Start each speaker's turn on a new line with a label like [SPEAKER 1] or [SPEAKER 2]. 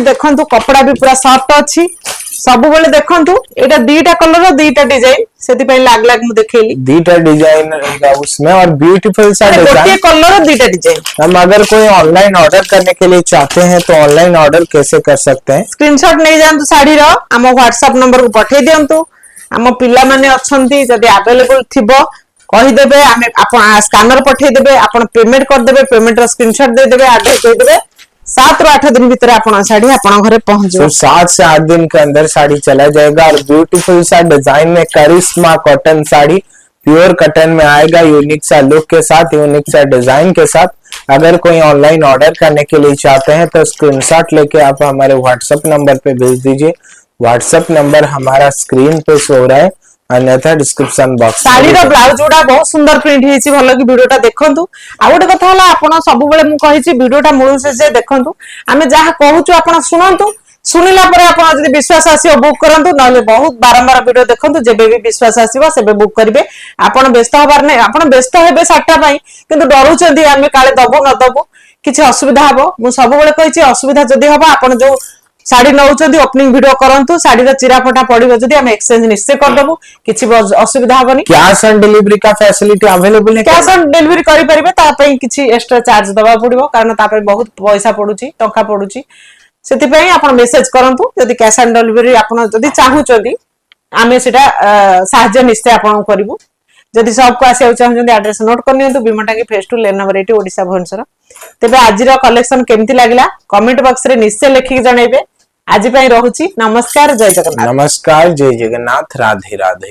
[SPEAKER 1] देखंतु कपड़ा भी पूरा सॉफ्ट अछि सब बेले देखंतु एटा दीटा कलर दीटा डिजाइन सेति पई लाग लाग मु देखेली
[SPEAKER 2] दीटा डिजाइन रहेगा उसमें और ब्यूटीफुल सा डिजाइन
[SPEAKER 1] गोटे कलर दीटा डिजाइन।
[SPEAKER 2] हम अगर कोई ऑनलाइन ऑर्डर करने के लिए चाहते हैं तो ऑनलाइन ऑर्डर कैसे कर सकते हैं?
[SPEAKER 1] स्क्रीनशॉट नहीं जानतु साड़ी रो हम व्हाट्सएप नंबर को पठे दियंतु हम पिला माने अछंती जदी अवेलेबल थिबो कहि देबे हम आपण स्कैनर पठे देबे आपण पेमेंट कर देबे पेमेंट रो स्क्रीनशॉट दे देबे एड्रेस दे देबे 7 ରୁ 8 दिन भीतर आपण साड़ी आपण घरे पहुंच जाए।
[SPEAKER 2] 7 से 8 दिन के अंदर साड़ी चला जाएगा और ब्यूटीफुल सा डिजाइन में करिश्मा कॉटन साड़ी प्योर कॉटन में आएगा यूनिक सा लुक के साथ यूनिक सा डिजाइन के साथ। अगर कोई ऑनलाइन ऑर्डर करने के लिए चाहते हैं तो स्क्रीनशॉट लेके आप हमारे व्हाट्सएप नंबर पे भेज दीजिए। व्हाट्सएप नंबर हमारा स्क्रीन पे शो हो रहा है अन्यथा डिस्क्रिप्शन बॉक्स।
[SPEAKER 1] साड़ी रो ब्लाउज जोड़ा बहुत सुंदर प्रिंट हेची भलो कि वीडियोटा देखंतु आ गोटे कथा हला आपण सब बेले मु कहिची वीडियोटा मूल से देखंतु हमें जहा कहूचु आपण सुनंतु सुनिला परे आपण जदी विश्वास आसीओ बुक करंतु नले बहुत बारंबार वीडियो देखंतु जेबे भी विश्वास आसीबो सेबे बुक करिवे। आपण व्यस्त होबार नै आपण व्यस्त हेबे साटा पई किंतु डरुचंदी हमें काले दबो न दबो किछि असुविधा हबो मु सब बेले कहिची असुविधा जदी हबो आपण जो साड़ी नौचंदी ओपनिंग वीडियो करंतु साड़ी रा चिराफटा पड़िबो जदी हम एक्सचेंज निश्चय कर देबो किछि असुविधा हबनी।
[SPEAKER 2] कैश ऑन डिलीवरी का फैसिलिटी अवेलेबल है?
[SPEAKER 1] कैश ऑन डिलीवरी करि परिबे ता पई किछि एक्स्ट्रा चार्ज दबा पड़िबो कारण ता पई बहुत पैसा पडुची टंका पडुची सेति पई आपण मेसेज करंतु जदी कैश ऑन डिलीवरी आपण जदी चाहूचंदी आमे सेटा सहाय्य निश्चय आपण करिवु। जदी सब को आसी चाहूचंदी एड्रेस नोट कर नियंतु बीमाटांगी phase two lane number 80 Odisha Bhubaneswar. तेबे आजिरा कलेक्शन केमति लागला कमेंट बॉक्स रे निश्चय लेखि जणाइबे। आज पई रहुची नमस्कार जय जगन्नाथ।
[SPEAKER 2] नमस्कार जय जगन्नाथ राधे राधे।